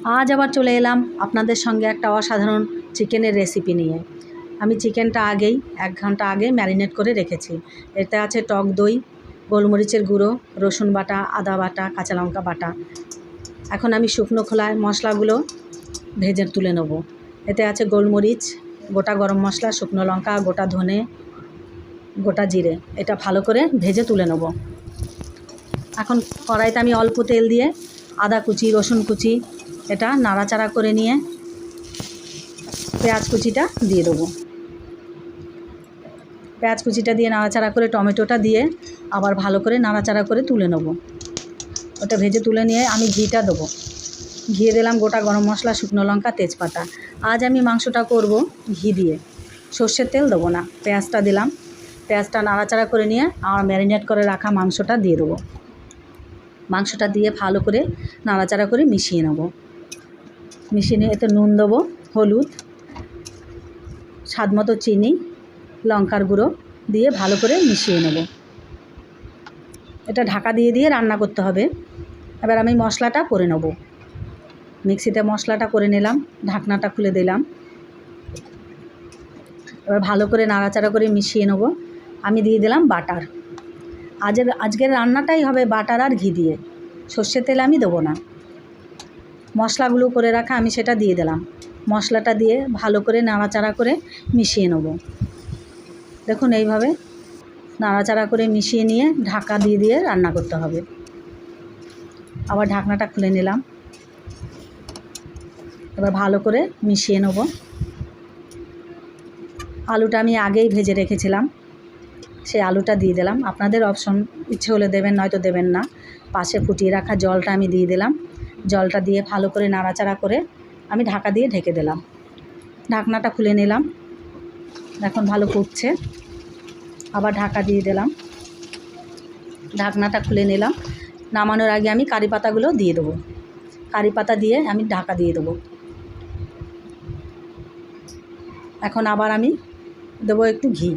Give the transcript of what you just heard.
আজ আবার চলে এলাম আপনাদের সঙ্গে একটা অসাধারণ চিকেনের রেসিপি নিয়ে। আমি চিকেনটা আগেই 1 ঘন্টা আগে ম্যারিনেট করে রেখেছি। এতে আছে টক দই, গোলমরিচের গুঁড়ো, রসুন বাটা, আদা বাটা, কাঁচা লঙ্কা বাটা। এখন আমি শুকনো খোলায় মশলাগুলো ভেজে তুলে নেব। এতে আছে গোলমরিচ, গোটা গরম মশলা, শুকনো লঙ্কা, গোটা ধনে, গোটা জিরে। এটা ভালো করে ভেজে তুলে নেব। এখন কড়াইতে আমি অল্প তেল দিয়ে আদা কুচি, রসুন কুচি এটা নাড়াচাড়া করে নিয়ে পেঁয়াজ কুচিটা দিয়ে দেবো। পেঁয়াজ কুচিটা দিয়ে নাড়াচাড়া করে টমেটোটা দিয়ে আবার ভালো করে নাড়াচাড়া করে তুলে নেব। ওটা ভেজে তুলে নিয়ে আমি ঘিটা দেবো। ঘি দিলাম, গোটা গরম মশলা, শুকনো লঙ্কা, তেজপাতা। আজ আমি মাংসটা করব ঘি দিয়ে, সর্ষের তেল দেবো না। পেঁয়াজটা দিলাম, পেঁয়াজটা নাড়াচাড়া করে নিয়ে আর ম্যারিনেট করে রাখা মাংসটা দিয়ে দেবো। মাংসটা দিয়ে ভালো করে নাড়াচাড়া করে মিশিয়ে নেব। মিশিয়ে নিয়ে এতে নুন দেবো, হলুদ, স্বাদ মতো চিনি, লঙ্কার গুঁড়ো দিয়ে ভালো করে মিশিয়ে নেব। এটা ঢাকা দিয়ে দিয়ে রান্না করতে হবে। এবার আমি মশলাটা করে নেব। মিক্সিতে মশলাটা করে নিলাম, ঢাকনাটা খুলে দিলাম। এবার ভালো করে নাড়াচাড়া করে মিশিয়ে নেব। আমি দিয়ে দিলাম বাটার। আজকের রান্নাটাই হবে বাটার আর ঘি দিয়ে, সর্ষের তেল আমি দেবো না। মশলাগুলো করে রাখা আমি সেটা দিয়ে দিলাম। মশলাটা দিয়ে ভালো করে নাড়াচাড়া করে মিশিয়ে নেব। দেখুন এইভাবে নাড়াচাড়া করে মিশিয়ে নিয়ে ঢাকা দিয়ে দিয়ে রান্না করতে হবে। আবার ঢাকনাটা খুলে নিলাম। এবার ভালো করে মিশিয়ে নেব। আলুটা আমি আগেই ভেজে রেখেছিলাম, সেই আলুটা দিয়ে দিলাম। আপনাদের অপশন, ইচ্ছে হলে দেবেন, নয়তো দেবেন না। পাশে ফুটিয়ে রাখা জলটা আমি দিয়ে দিলাম। জলটা দিয়ে ভালো করে নাড়াচাড়া করে আমি ঢাকা দিয়ে ঢেকে দিলাম। ঢাকনাটা খুলে নিলাম। এখন ভালো ফুটছে, আবার ঢাকা দিয়ে দিলাম। ঢাকনাটা খুলে নিলাম। নামানোর আগে আমি কারি পাতাগুলো দিয়ে দেবো। কারি পাতা দিয়ে আমি ঢাকা দিয়ে দেবো। এখন আবার আমি দেবো একটু ঘি।